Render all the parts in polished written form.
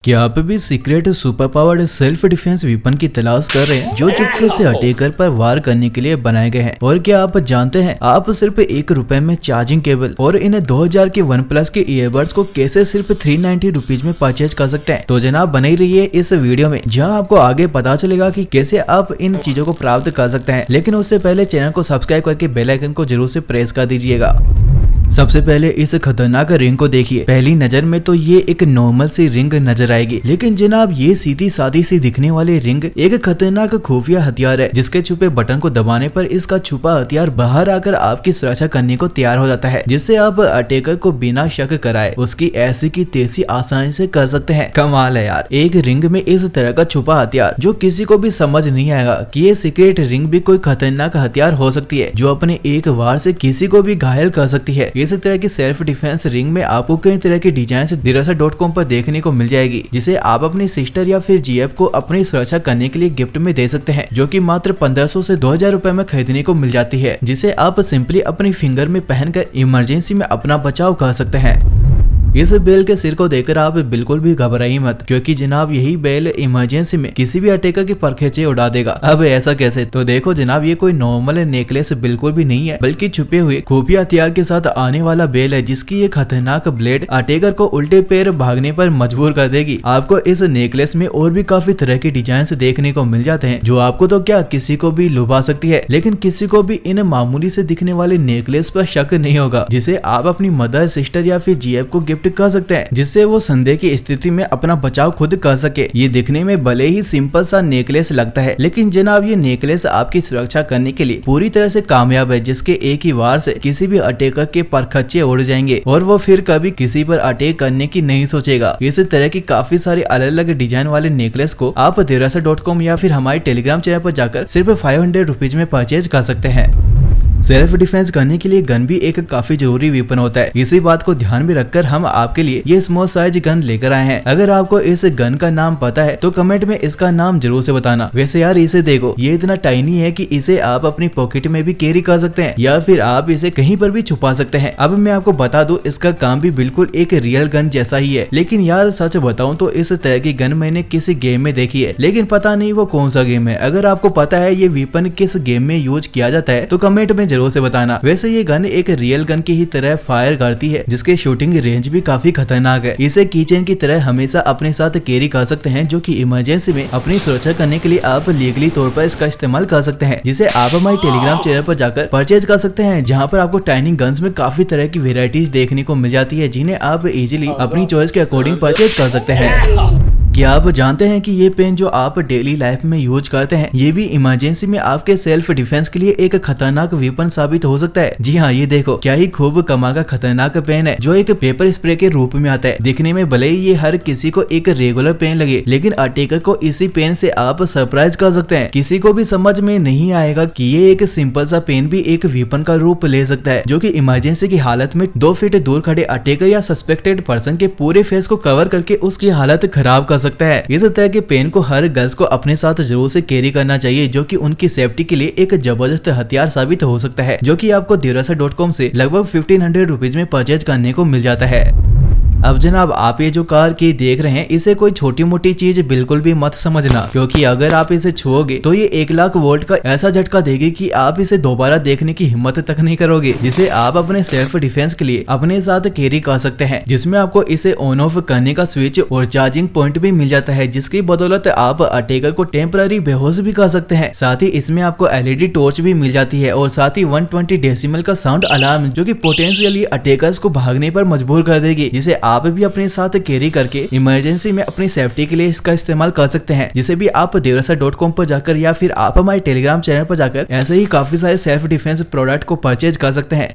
क्या आप भी secret super powered self defence weapon की तलाश कर रहे हैं जो चुपके से अटैकर पर वार करने के लिए बनाए गए हैं? और क्या आप जानते हैं आप सिर्फ ₹1 में चार्जिंग केबल और इन 2000 के OnePlus के ईयरबड्स को कैसे सिर्फ ₹390 में परचेज कर सकते हैं? तो जनाब बने ही रहिए इस वीडियो में, जहां आपको आगे पता चलेगा कि कैसे आप इन चीजों को प्राप्त कर सकते हैं। लेकिन उससे पहले चैनल को सब्सक्राइब करके बेल आइकन को जरूर से प्रेस कर दीजिएगा। सबसे पहले इस खतरनाक रिंग को देखिए। पहली नजर में तो ये एक नॉर्मल सी रिंग नजर आएगी, लेकिन जनाब ये सीधी सादी सी दिखने वाली रिंग एक खतरनाक खुफिया हथियार है, जिसके छुपे बटन को दबाने पर इसका छुपा हथियार बाहर आकर आपकी सुरक्षा करने को तैयार हो जाता है, जिससे आप अटैकर को बिना शक कराए उसकी ऐसी की तैसी आसानी से कर सकते हैं। कमाल है यार, एक रिंग में इस तरह का छुपा हथियार जो किसी को भी समझ नहीं आएगा कि ये सीक्रेट रिंग भी कोई खतरनाक हथियार हो सकती है जो अपने एक वार से किसी को भी घायल कर सकती है। इस तरह की सेल्फ डिफेंस रिंग में आपको कई तरह की डिजाइन Dirasa.com पर देखने को मिल जाएगी, जिसे आप अपनी सिस्टर या फिर जीएफ को अपनी सुरक्षा करने के लिए गिफ्ट में दे सकते हैं, जो कि मात्र 1500 से 2000 रुपए में खरीदने को मिल जाती है, जिसे आप सिंपली अपनी फिंगर में पहनकर इमरजेंसी में अपना बचाव कर सकते हैं। इस बेल के सिर को देखकर आप बिल्कुल भी घबराइए मत, क्योंकि जनाब यही बेल इमरजेंसी में किसी भी अटैकर के परखेचे उड़ा देगा। अब ऐसा कैसे? तो देखो जनाब, ये कोई नॉर्मल नेकलेस बिल्कुल भी नहीं है, बल्कि छुपे हुए खुफिया हथियार के साथ आने वाला बेल है, जिसकी ये खतरनाक ब्लेड अटैकर को उल्टे पैर भागने पर मजबूर कर देगी। आपको इस नेकलेस में और भी काफी तरह के डिजाइन देखने को मिल जाते हैं, जो आपको तो क्या किसी को भी लुभा सकती है, लेकिन किसी को भी इन मामूली से दिखने वाले नेकलेस पर शक नहीं होगा, जिसे आप अपनी मदर, सिस्टर या फिर जीएफ को गिफ्ट कर सकते हैं, जिससे वो संदेह की स्थिति में अपना बचाव खुद कर सके। ये दिखने में भले ही सिंपल सा नेकलेस लगता है, लेकिन जनाब ये नेकलेस आपकी सुरक्षा करने के लिए पूरी तरह से कामयाब है, जिसके एक ही वार से किसी भी अटैकर के परखच्चे उड़ जाएंगे और वो फिर कभी किसी पर अटैक करने की नहीं सोचेगा। इस तरह की काफी सारे अलग अलग डिजाइन वाले नेकलेस को आप Dirasa.com या फिर हमारे टेलीग्राम चैनल पर जाकर सिर्फ ₹500 में परचेज कर सकते हैं। सेल्फ डिफेंस करने के लिए गन भी एक काफी जरूरी वेपन होता है। इसी बात को ध्यान में रखकर हम आपके लिए ये स्मॉल साइज गन लेकर आए हैं। अगर आपको इस गन का नाम पता है तो कमेंट में इसका नाम जरूर से बताना। वैसे यार इसे देखो, ये इतना टाइनी है कि इसे आप अपनी पॉकेट में भी कैरी कर सकते हैं या फिर आप इसे कहीं पर भी छुपा सकते हैं। अब मैं आपको बता दूं, इसका काम भी बिल्कुल एक रियल गन जैसा ही है, लेकिन यार सच बताऊं तो इस तरह की गन मैंने किसी गेम में देखी है, लेकिन पता नहीं वो कौन सा गेम है। अगर आपको पता है ये वेपन किस गेम में यूज किया जाता है तो कमेंट में जरूर से बताना। वैसे ये गन एक रियल गन की ही तरह फायर करती है, जिसके शूटिंग रेंज भी काफी खतरनाक है। इसे कीचेन की तरह हमेशा अपने साथ कैरी कर सकते हैं, जो कि इमरजेंसी में अपनी सुरक्षा करने के लिए आप लीगली तौर पर इसका इस्तेमाल कर सकते हैं, जिसे आप हमारे टेलीग्राम चैनल पर जाकर परचेज कर सकते हैं, जहां पर आपको टाइनिंग गन्स में काफी तरह की वेराइटीज देखने को मिल जाती है, जिन्हें आप इजीली अपनी चॉइस के अकॉर्डिंग परचेज कर सकते हैं। क्या आप जानते हैं कि ये पेन जो आप डेली लाइफ में यूज करते हैं, ये भी इमरजेंसी में आपके सेल्फ डिफेंस के लिए एक खतरनाक वेपन साबित हो सकता है। जी हाँ, ये देखो, क्या ही खूब कमाल का खतरनाक पेन है, जो एक पेपर स्प्रे के रूप में आता है। दिखने में भले ही ये हर किसी को एक रेगुलर पेन लगे, लेकिन अटैकर को इसी पेन से आप सरप्राइज कर सकते हैं। किसी को भी समझ में नहीं आएगा कि ये एक सिंपल सा पेन भी एक वेपन का रूप ले सकता है, जो कि इमरजेंसी की हालत में 2 फीट दूर खड़े अटैकर या सस्पेक्टेड पर्सन के पूरे फेस को कवर करके उसकी हालत खराब कर सकता है। इस तरह के पेन को हर गर्ल्स को अपने साथ जरूर से कैरी करना चाहिए, जो कि उनकी सेफ्टी के लिए एक जबरदस्त हथियार साबित हो सकता है, जो कि आपको Dirasa.com से लगभग ₹1500 में परचेज करने को मिल जाता है। अब जनाब आप ये जो कार की देख रहे हैं, इसे कोई छोटी मोटी चीज बिल्कुल भी मत समझना, क्योंकि अगर आप इसे छुओगे तो ये 1 लाख वोल्ट का ऐसा झटका देगी कि आप इसे दोबारा देखने की हिम्मत तक नहीं करोगे, जिसे आप अपने सेल्फ डिफेंस के लिए अपने साथ कैरी कर सकते हैं, जिसमें आपको इसे ऑन ऑफ करने का स्विच और चार्जिंग पॉइंट भी मिल जाता है, जिसकी बदौलत आप अटैकर को टेम्पररी बेहोश भी कर सकते हैं। साथ ही इसमें आपको LED टॉर्च भी मिल जाती है, और साथ ही 120 डेसिमल का साउंड अलार्म, जो कि पोटेंशियली अटैकर्स को भागने पर मजबूर कर देगी, जिसे आप भी अपने साथ कैरी करके इमरजेंसी में अपनी सेफ्टी के लिए इसका इस्तेमाल कर सकते हैं, जिसे भी आप Dirasa.com पर जाकर या फिर आप हमारे टेलीग्राम चैनल पर जाकर ऐसे ही काफी सारे सेल्फ डिफेंस प्रोडक्ट को परचेज कर सकते हैं।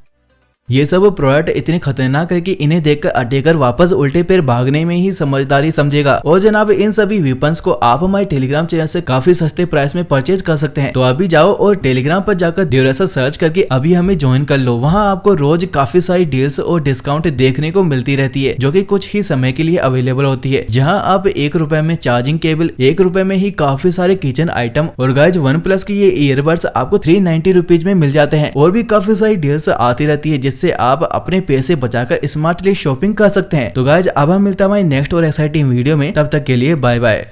ये सब प्रोडक्ट इतने खतरनाक है कि इन्हें देखकर अटैकर वापस उल्टे पैर भागने में ही समझदारी समझेगा। और जनाब इन सभी वेपन्स को आप हमारे टेलीग्राम चैनल से काफी सस्ते प्राइस में परचेज कर सकते हैं। तो अभी जाओ और टेलीग्राम पर जाकर Dirasa सर्च करके अभी हमें ज्वाइन कर लो। वहाँ आपको रोज काफी सारी डील्स और डिस्काउंट देखने को मिलती रहती है, जो कि कुछ ही समय के लिए अवेलेबल होती है, जहाँ आप ₹1 में चार्जिंग केबल, ₹1 में ही काफी सारे किचन आइटम, और गाइज OnePlus की ये ईयरबड्स आपको ₹390 में मिल जाते हैं। और भी काफी सारी डील्स आती रहती है, जिससे आप अपने पैसे बचाकर स्मार्टली शॉपिंग कर सकते हैं। तो गाइज अब हम मिलता है हमारी नेक्स्ट और एक्साइटिंग वीडियो में, तब तक के लिए बाय बाय।